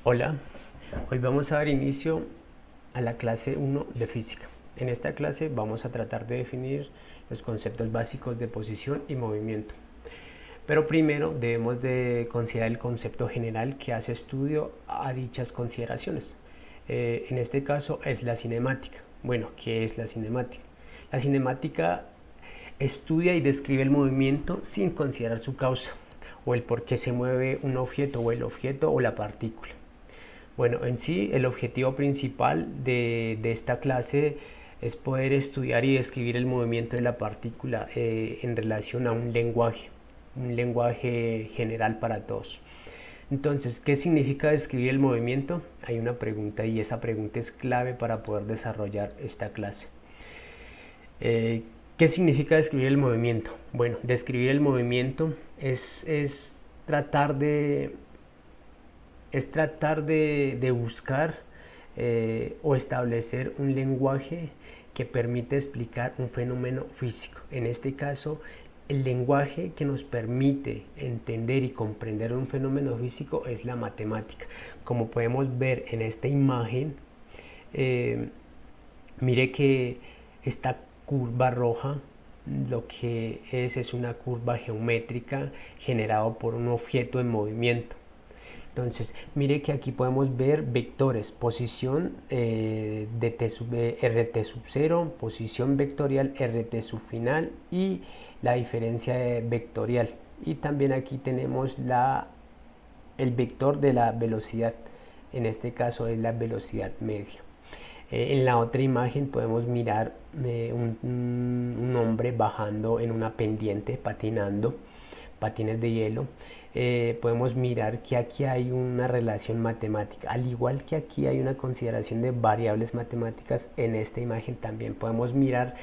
Hola, hoy vamos a dar inicio a la clase 1 de física. En esta clase vamos a tratar de definir los conceptos básicos de posición y movimiento. Pero primero debemos de considerar el concepto general que hace estudio a dichas consideraciones. En este caso es la cinemática. Bueno, ¿qué es la cinemática? La cinemática estudia y describe el movimiento sin considerar su causa o el por qué se mueve un objeto o el objeto o la partícula. Bueno, en sí el objetivo principal de esta clase es poder estudiar y describir el movimiento de la partícula en relación a un lenguaje general para todos. Entonces, ¿qué significa describir el movimiento? Hay una pregunta y esa pregunta es clave para poder desarrollar esta clase. ¿Qué significa describir el movimiento? Bueno, describir el movimiento es tratar de de buscar o establecer un lenguaje que permite explicar un fenómeno físico. En este caso, el lenguaje que nos permite entender y comprender un fenómeno físico es la matemática. Como podemos ver en esta imagen, eh, mire que esta curva roja lo que es una curva geométrica generada por un objeto en movimiento. Entonces, mire que aquí podemos ver vectores, posición dt sub, rt sub 0, posición vectorial rt sub final y la diferencia vectorial. Y también aquí tenemos el vector de la velocidad, en este caso es la velocidad media. En la otra imagen podemos mirar un hombre bajando en una pendiente, patinando, patines de hielo. Podemos mirar que aquí hay una relación matemática. Al igual que aquí hay una consideración de variables matemáticas, en esta imagen también podemos mirar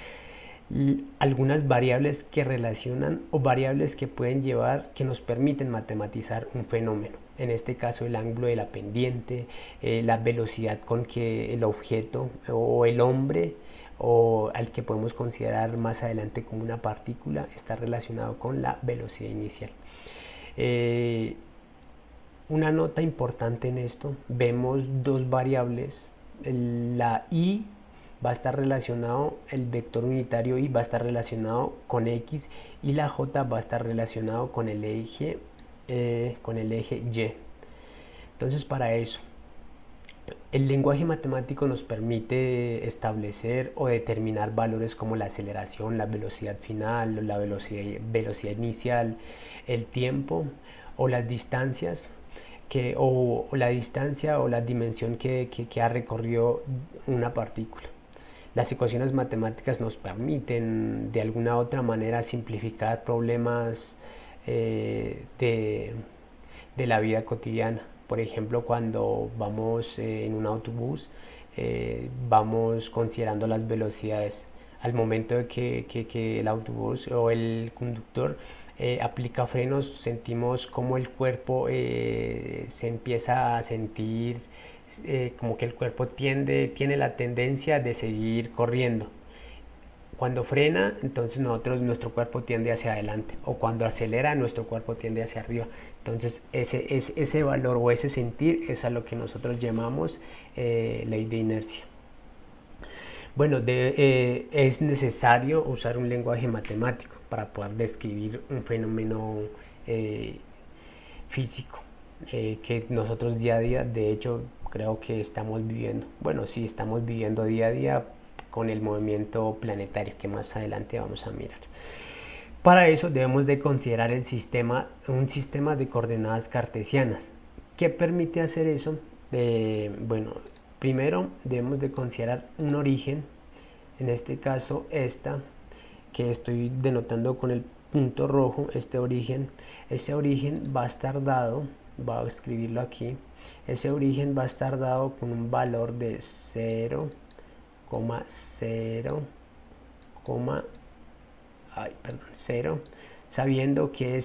algunas variables que relacionan o variables que pueden llevar, que nos permiten matematizar un fenómeno. En este caso el ángulo de la pendiente, la velocidad con que el objeto o el hombre o al que podemos considerar más adelante como una partícula está relacionado con la velocidad inicial. Eh, una nota importante en esto, vemos dos variables, la y va a estar relacionado, el vector unitario y va a estar relacionado con x y la j va a estar relacionado con el eje y. Entonces para eso, el lenguaje matemático nos permite establecer o determinar valores como la aceleración, la velocidad final, la velocidad inicial, el tiempo o las distancias o la distancia o la dimensión que ha recorrido una partícula. Las ecuaciones matemáticas nos permiten de alguna u otra manera simplificar problemas de la vida cotidiana. Por ejemplo, cuando vamos en un autobús, vamos considerando las velocidades. Al momento de que el autobús o el conductor aplica frenos, sentimos como el cuerpo se empieza a sentir como que el cuerpo tiene la tendencia de seguir corriendo. Cuando frena, entonces nuestro cuerpo tiende hacia adelante, o cuando acelera, nuestro cuerpo tiende hacia arriba. Entonces ese valor o ese sentir es a lo que nosotros llamamos ley de inercia. Bueno, es necesario usar un lenguaje matemático para poder describir un fenómeno eh, físico que nosotros día a día, de hecho, creo que estamos viviendo. Bueno, sí, estamos viviendo día a día con el movimiento planetario que más adelante vamos a mirar. Para eso debemos de considerar un sistema de coordenadas cartesianas. ¿Qué permite hacer eso? Bueno, primero debemos de considerar un origen, en este caso esta, que estoy denotando con el punto rojo, ese origen va a estar dado, voy a escribirlo aquí, ese origen va a estar dado con un valor de 0,0, 0, sabiendo que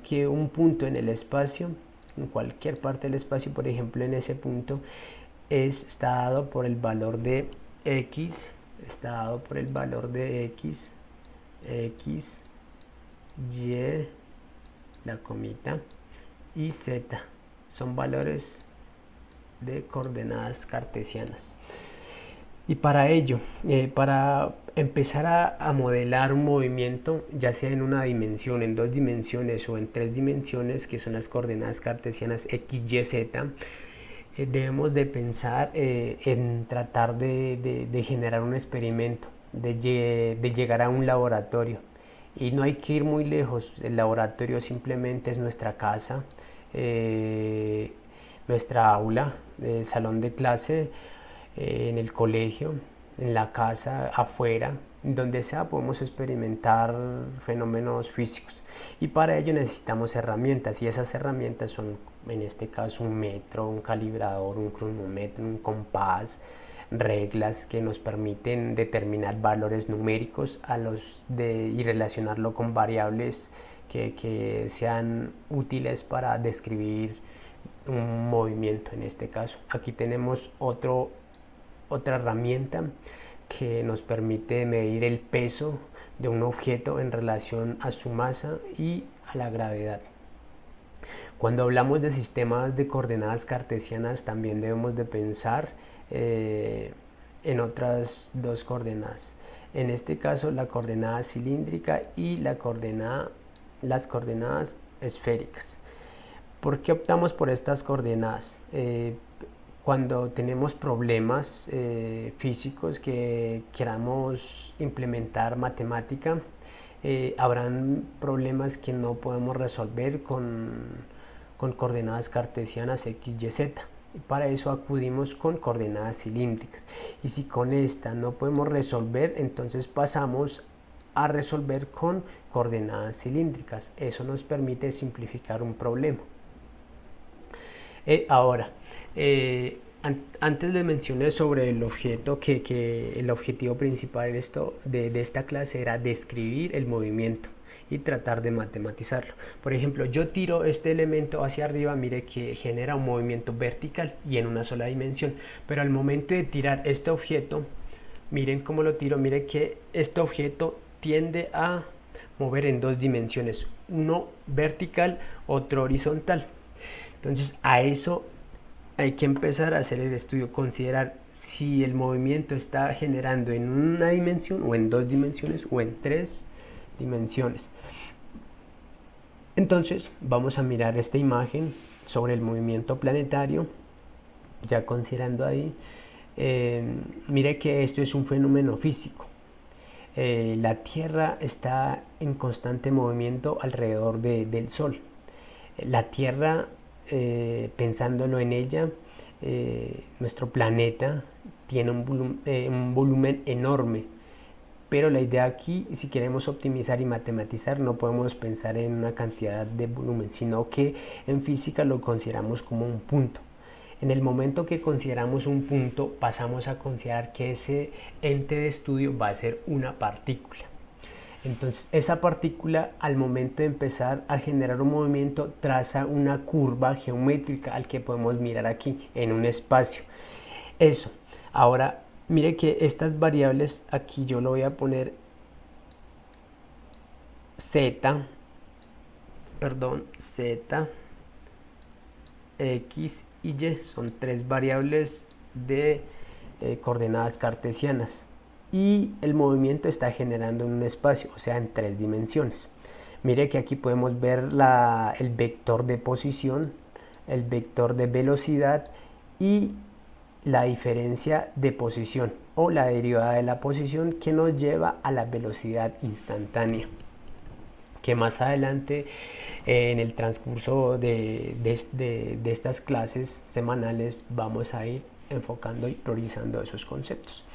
que un punto en el espacio, en cualquier parte del espacio, por ejemplo en ese punto, está dado por el valor de x, está dado por el valor de x, y, la comita, y z. son valores de coordenadas cartesianas. Y para ello, para empezar a modelar un movimiento, ya sea en una dimensión, en dos dimensiones o en tres dimensiones, que son las coordenadas cartesianas x, y, z, debemos de pensar en tratar de generar un experimento, de llegar a un laboratorio. Y no hay que ir muy lejos, el laboratorio simplemente es nuestra casa, nuestra aula, el salón de clase, en el colegio, en la casa, afuera, donde sea podemos experimentar fenómenos físicos. Y para ello necesitamos herramientas, y esas herramientas son, en este caso, un metro, un calibrador, un cronómetro, un compás, reglas que nos permiten determinar valores numéricos y relacionarlo con variables que sean útiles para describir un movimiento. En este caso, aquí tenemos otra herramienta que nos permite medir el peso de un objeto en relación a su masa y a la gravedad. Cuando hablamos de sistemas de coordenadas cartesianas, también debemos de pensar en otras dos coordenadas. En este caso, la coordenada cilíndrica y las coordenadas esféricas. ¿Por qué optamos por estas coordenadas? Cuando tenemos problemas físicos que queramos implementar matemática, habrán problemas que no podemos resolver con coordenadas cartesianas x, y, z. Y para eso acudimos con coordenadas cilíndricas. Y si con esta no podemos resolver, entonces pasamos a resolver con coordenadas cilíndricas. Eso nos permite simplificar un problema. Ahora, antes le mencioné sobre el objeto, que el objetivo principal de esta clase era describir el movimiento y tratar de matematizarlo. Por ejemplo, yo tiro este elemento hacia arriba, mire que genera un movimiento vertical y en una sola dimensión, pero al momento de tirar este objeto, miren cómo lo tiro, mire que este objeto tiende a mover en dos dimensiones, uno vertical, otro horizontal. Entonces a eso hay que empezar a hacer el estudio, considerar si el movimiento está generando en una dimensión o en dos dimensiones o en tres dimensiones. Entonces vamos a mirar esta imagen sobre el movimiento planetario, ya considerando ahí, mire que esto es un fenómeno físico. La Tierra está en constante movimiento alrededor del Sol. La Tierra, pensándolo en ella, nuestro planeta tiene un volumen enorme, pero la idea aquí, si queremos optimizar y matematizar, no podemos pensar en una cantidad de volumen, sino que en física lo consideramos como un punto. En el momento que consideramos un punto, pasamos a considerar que ese ente de estudio va a ser una partícula. Entonces, esa partícula, al momento de empezar a generar un movimiento, traza una curva geométrica al que podemos mirar aquí en un espacio. Eso. Ahora, mire que estas variables, aquí yo lo voy a poner z, x y y, son tres variables de coordenadas cartesianas. Y el movimiento está generando en un espacio, o sea, en tres dimensiones. Mire que aquí podemos ver el vector de posición, el vector de velocidad y la diferencia de posición o la derivada de la posición que nos lleva a la velocidad instantánea, que más adelante en el transcurso de estas clases semanales vamos a ir enfocando y priorizando esos conceptos.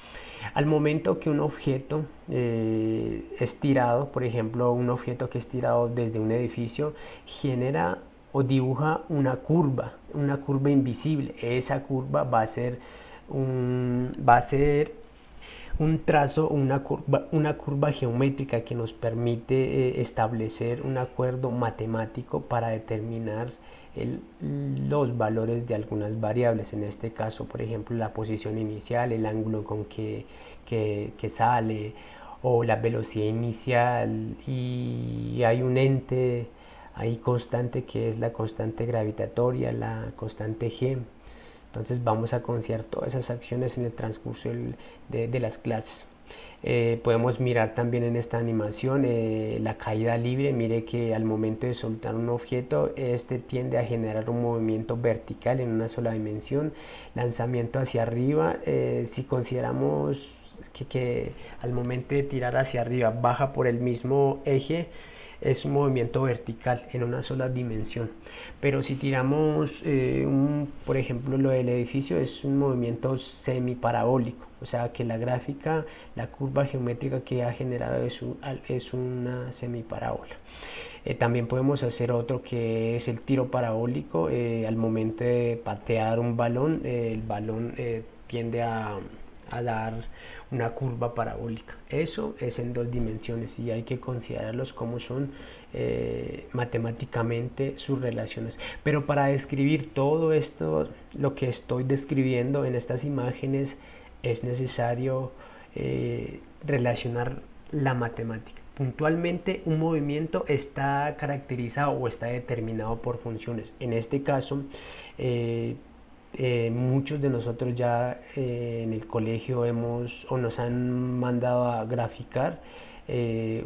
Al momento que un objeto es tirado, por ejemplo, un objeto que es tirado desde un edificio, genera o dibuja una curva invisible. Esa curva va a ser un trazo, una curva geométrica que nos permite establecer un acuerdo matemático para determinar los valores de algunas variables. En este caso, por ejemplo, la posición inicial, el ángulo con que sale, o la velocidad inicial, y hay un ente hay constante que es la constante gravitatoria, la constante G. Entonces vamos a considerar todas esas acciones en el transcurso de las clases. Podemos mirar también en esta animación la caída libre. Mire que al momento de soltar un objeto, este tiende a generar un movimiento vertical en una sola dimensión. Lanzamiento hacia arriba, si consideramos que al momento de tirar hacia arriba baja por el mismo eje, es un movimiento vertical en una sola dimensión. Pero si tiramos, por ejemplo, lo del edificio, es un movimiento semiparabólico, o sea que la gráfica, la curva geométrica que ha generado es una semiparábola. También podemos hacer otro que es el tiro parabólico. Al momento de patear un balón, el balón tiende a dar una curva parabólica. Eso es en dos dimensiones y hay que considerarlos como son matemáticamente sus relaciones. Pero para describir todo esto, lo que estoy describiendo en estas imágenes, es necesario relacionar la matemática. Puntualmente, un movimiento está caracterizado o está determinado por funciones. En este caso, muchos de nosotros ya en el colegio hemos o nos han mandado a graficar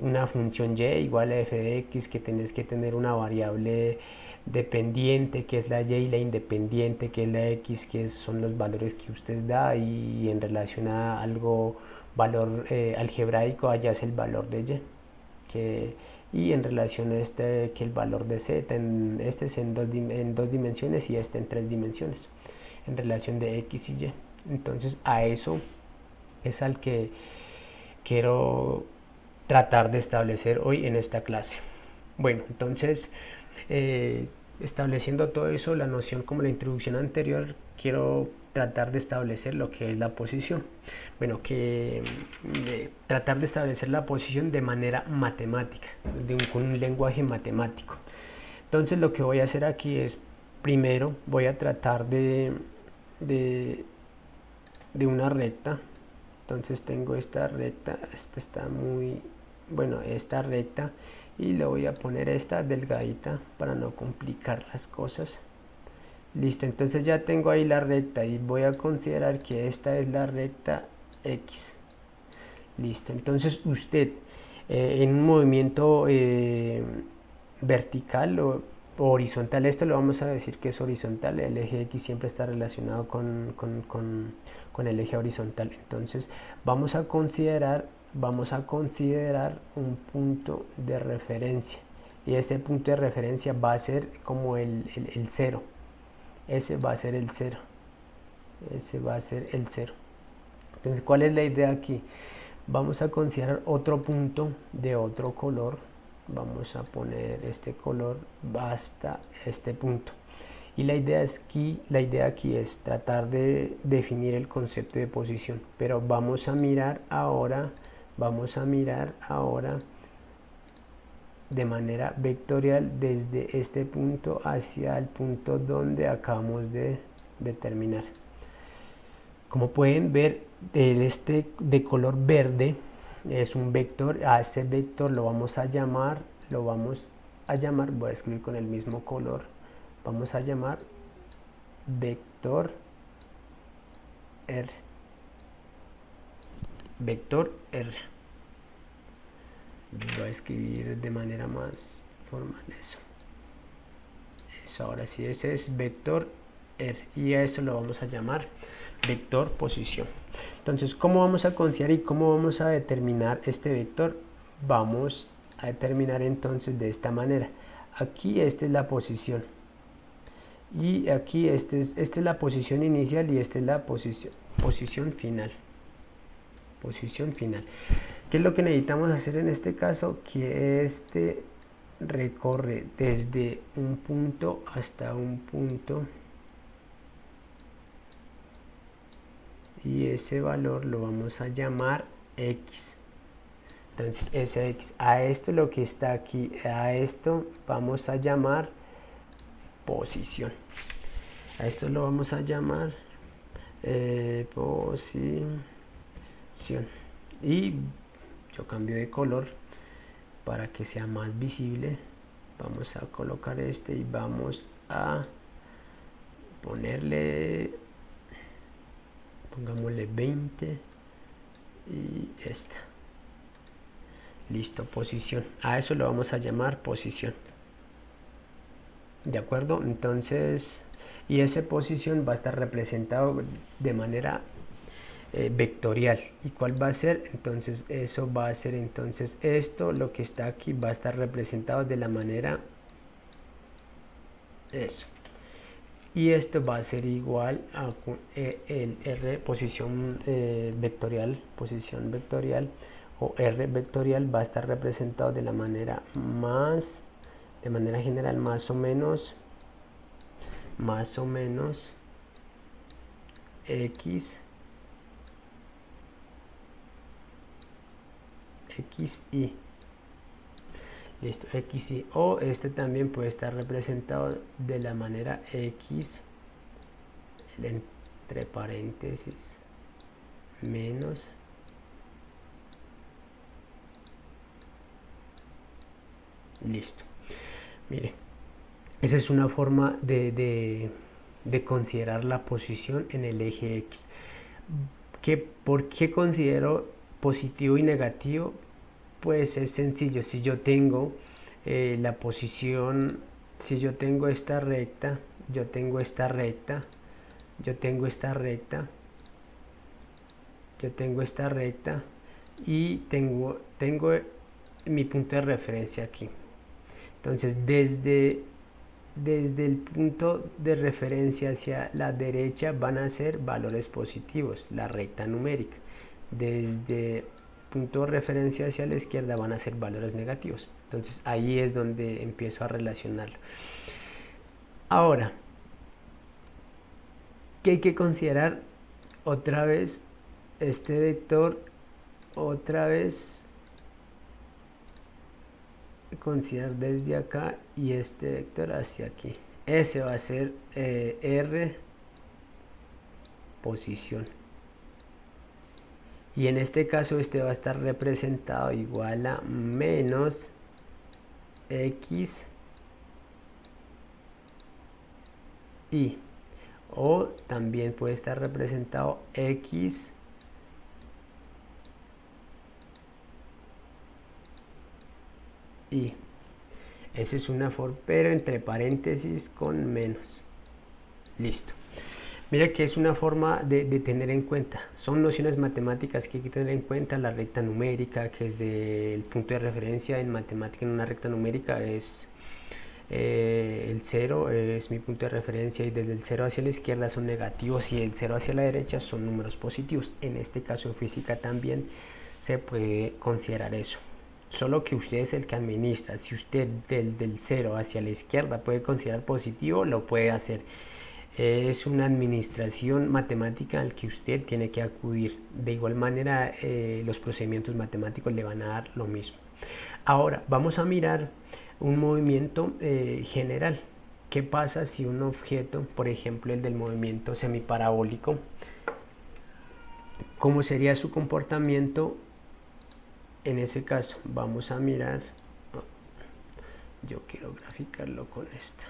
una función y igual a f de x, que tenés que tener una variable dependiente que es la y, la independiente que es la x, que son los valores que usted da, y en relación a algo valor algebraico allá es el valor de y, y en relación a este que el valor de z, este es en dos dimensiones y este en tres dimensiones en relación de x y y. Entonces a eso es al que quiero tratar de establecer hoy en esta clase. Bueno, entonces estableciendo todo eso, la noción como la introducción anterior, quiero tratar de establecer lo que es la posición. Bueno, tratar de establecer la posición de manera matemática, con un lenguaje matemático. Entonces lo que voy a hacer aquí es, primero voy a tratar de una recta. Entonces tengo esta recta, esta está muy, bueno, esta recta, y le voy a poner esta delgadita para no complicar las cosas. Listo, entonces ya tengo ahí la recta y voy a considerar que esta es la recta X. Listo, entonces usted en un movimiento vertical o horizontal, esto lo vamos a decir que es horizontal, el eje X siempre está relacionado con el eje horizontal. Entonces vamos a considerar un punto de referencia, y este punto de referencia va a ser como el 0. Ese va a ser el 0. Ese va a ser el 0. Entonces, ¿cuál es la idea aquí? Vamos a considerar otro punto de otro color. Vamos a poner este color hasta este punto. Y la idea aquí es tratar de definir el concepto de posición. Pero vamos a mirar ahora de manera vectorial desde este punto hacia el punto donde acabamos de determinar. Como pueden ver, este de color verde es un vector. A ese vector lo vamos a llamar, voy a escribir con el mismo color, vamos a llamar vector R. Vector R. Voy a escribir de manera más formal eso, ahora sí, ese es vector R, y a eso lo vamos a llamar vector posición. Entonces, ¿cómo vamos a considerar y cómo vamos a determinar este vector? Vamos a determinar entonces de esta manera. Aquí esta es la posición, y aquí esta es la posición inicial, y esta es la posición final. Posición final. ¿Qué es lo que necesitamos hacer en este caso? Que este recorre desde un punto hasta un punto, y ese valor lo vamos a llamar X. Entonces ese X, a esto lo que está aquí, a esto vamos a llamar posición. A esto lo vamos a llamar posición. Y yo cambio de color para que sea más visible. vamos a colocar este y vamos a ponerle, pongámosle 20 y esta. Listo, posición. A eso lo vamos a llamar posición. ¿De acuerdo? Entonces, y esa posición va a estar representado de manera vectorial. ¿Y cuál va a ser? Entonces, eso va a ser, entonces, esto, lo que está aquí, va a estar representado de la manera, eso. Y esto va a ser igual a el R posición vectorial o R vectorial va a estar representado de la manera de manera general más o menos X y listo, X y o este también puede estar representado de la manera X entre paréntesis menos listo. Mire, esa es una forma de considerar la posición en el eje X. ¿Por qué considero positivo y negativo? Pues es sencillo. Si yo tengo la posición, si yo tengo esta recta, yo tengo esta recta, yo tengo esta recta, yo tengo esta recta y tengo mi punto de referencia aquí. Entonces desde el punto de referencia hacia la derecha van a ser valores positivos, la recta numérica. Desde punto de referencia hacia la izquierda van a ser valores negativos. Entonces ahí es donde empiezo a relacionarlo. Ahora, ¿qué hay que considerar? Otra vez este vector, otra vez considerar desde acá y este vector hacia aquí. Ese va a ser R posición. Y en este caso este va a estar representado igual a menos X y o también puede estar representado X y esa es una forma, pero entre paréntesis con menos. Listo. Mira que es una forma de tener en cuenta. Son nociones matemáticas que hay que tener en cuenta. La recta numérica, que es del punto de referencia en matemática en una recta numérica, es el 0 es mi punto de referencia y desde el 0 hacia la izquierda son negativos y el 0 hacia la derecha son números positivos. En este caso en física también se puede considerar eso. Solo que usted es el que administra. Si usted del 0 hacia la izquierda puede considerar positivo, lo puede hacer. Es una administración matemática al que usted tiene que acudir. De igual manera, los procedimientos matemáticos le van a dar lo mismo. Ahora, vamos a mirar un movimiento general. ¿Qué pasa si un objeto, por ejemplo el del movimiento semiparabólico, cómo sería su comportamiento en ese caso? Vamos a mirar, yo quiero graficarlo con esto.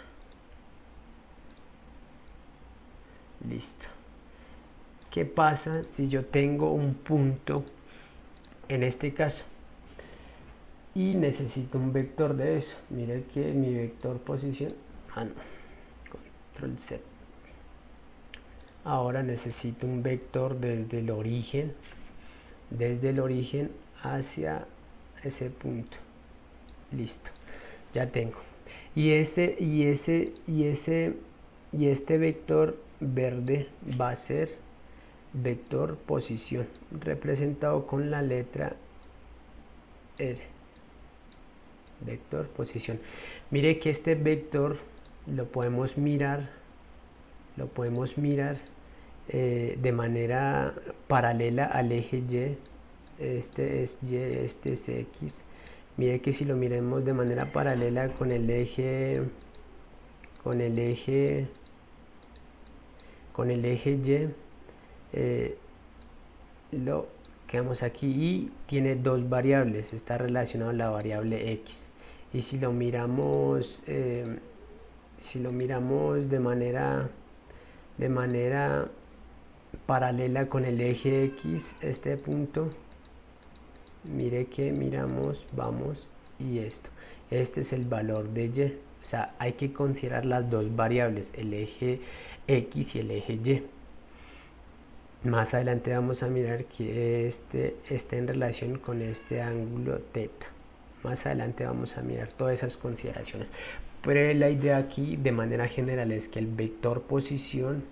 Listo. ¿Qué pasa si yo tengo un punto en este caso y necesito un vector de eso? Mire que mi vector posición, control Z. Ahora necesito un vector desde el origen hacia ese punto. Listo, ya tengo. Y este vector verde va a ser vector posición, representado con la letra R. Vector posición. Mire que este vector lo podemos mirar de manera paralela al eje Y. Este es Y, este es X. Mire que si lo miremos de manera paralela con el eje Y, lo quedamos aquí y tiene dos variables. Está relacionado a la variable X. Y si lo miramos de manera paralela con el eje X, este punto, mire que miramos, vamos, y este es el valor de Y. O sea, hay que considerar las dos variables, el eje X y el eje Y. Más adelante vamos a mirar que este está en relación con este ángulo θ. Más adelante vamos a mirar todas esas consideraciones. Pero la idea aquí de manera general es que el vector posición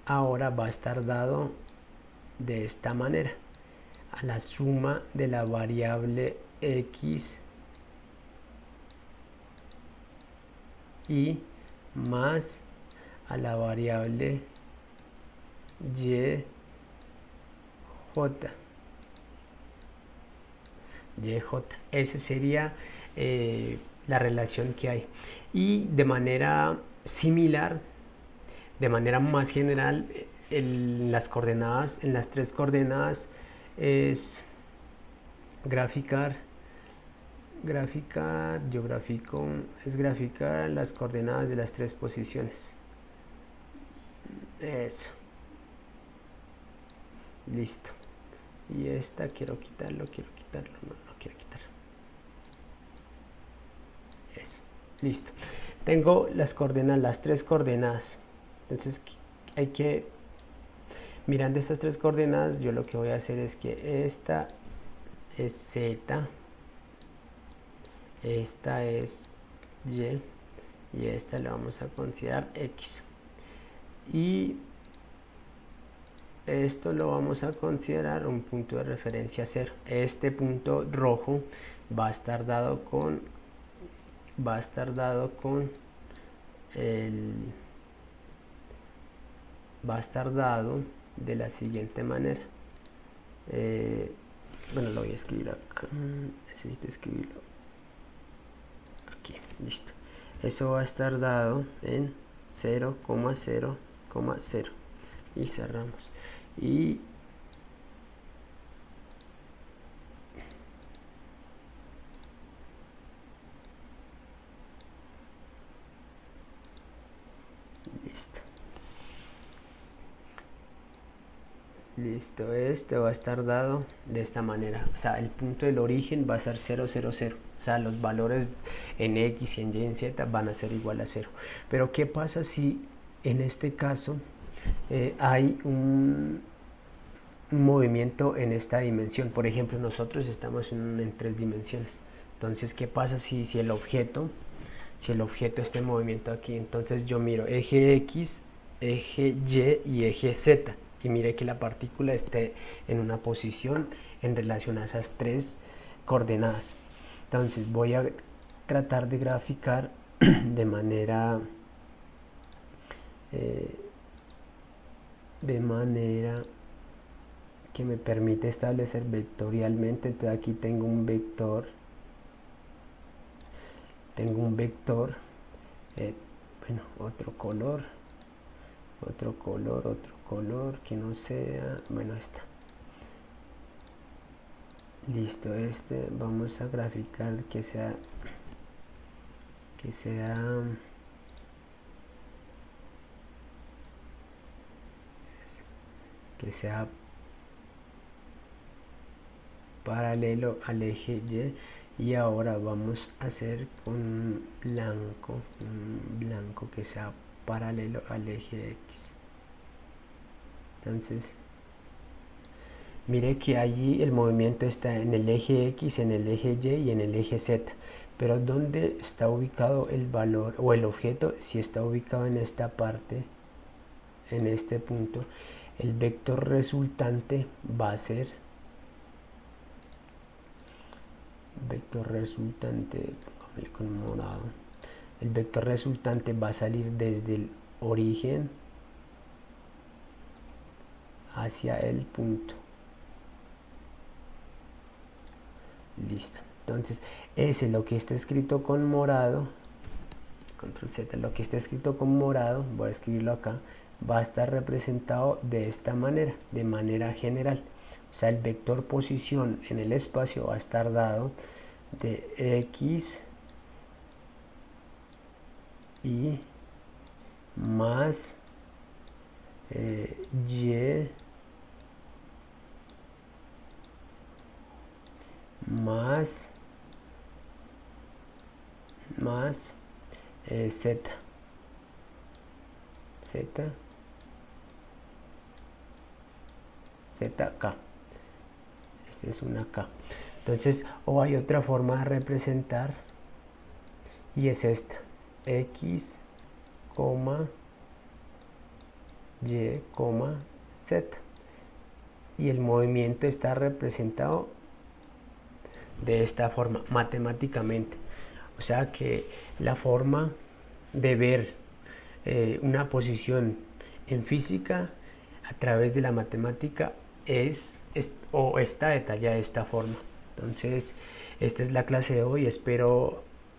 ahora va a estar dado de esta manera: a la suma de la variable X y más a la variable YJ. Esa sería la relación que hay. Y de manera similar, de manera más general, en las coordenadas, en las tres coordenadas, es graficar las coordenadas de las tres posiciones. Eso. Listo. Y esta quiero quitarlo, no quiero quitar. Eso. Listo. Tengo las coordenadas, las tres coordenadas. Entonces hay que, mirando estas tres coordenadas, yo lo que voy a hacer es que esta es Z, esta es Y y esta la vamos a considerar X. Y esto lo vamos a considerar un punto de referencia 0. Este punto rojo va a estar dado con de la siguiente manera. Bueno, lo voy a escribir acá. Necesito escribirlo aquí. Listo. Eso va a estar dado en 0,0,0 y cerramos. Y listo, este va a estar dado de esta manera. O sea, el punto del origen va a ser 0, 0, 0. O sea, los valores en X y en Y y en Z van a ser igual a 0. Pero ¿qué pasa si en este caso hay un movimiento en esta dimensión? Por ejemplo, nosotros estamos en 3 dimensiones. Entonces, ¿qué pasa si el objeto está en movimiento aquí? Entonces yo miro eje X, eje Y y eje Z, y mire que la partícula esté en una posición en relación a esas tres coordenadas. Entonces voy a tratar de graficar de manera que me permite establecer vectorialmente. Entonces aquí tengo un vector, bueno, otro color que no sea, bueno, esta. Listo, vamos a graficar que sea paralelo al eje Y ahora vamos a hacer un blanco que sea paralelo al eje X. Entonces mire que allí el movimiento está en el eje X, en el eje Y y en el eje Z. Pero ¿dónde está ubicado el valor o el objeto? Si está ubicado en esta parte, en este punto, el vector resultante va a ser con morado. El vector resultante va a salir desde el origen hacia el punto. Listo. Entonces, ese, lo que está escrito con morado, control Z, lo que está escrito con morado, voy a escribirlo acá, va a estar representado de esta manera, de manera general. O sea, el vector posición en el espacio va a estar dado de X y más y más z, zk. Esta es una k. Entonces, o hay otra forma de representar y es esta: x, y, z, y el movimiento está representado de esta forma matemáticamente. O sea que la forma de ver una posición en física a través de la matemática o está detallada de esta forma. Entonces, esta es la clase de hoy. Espero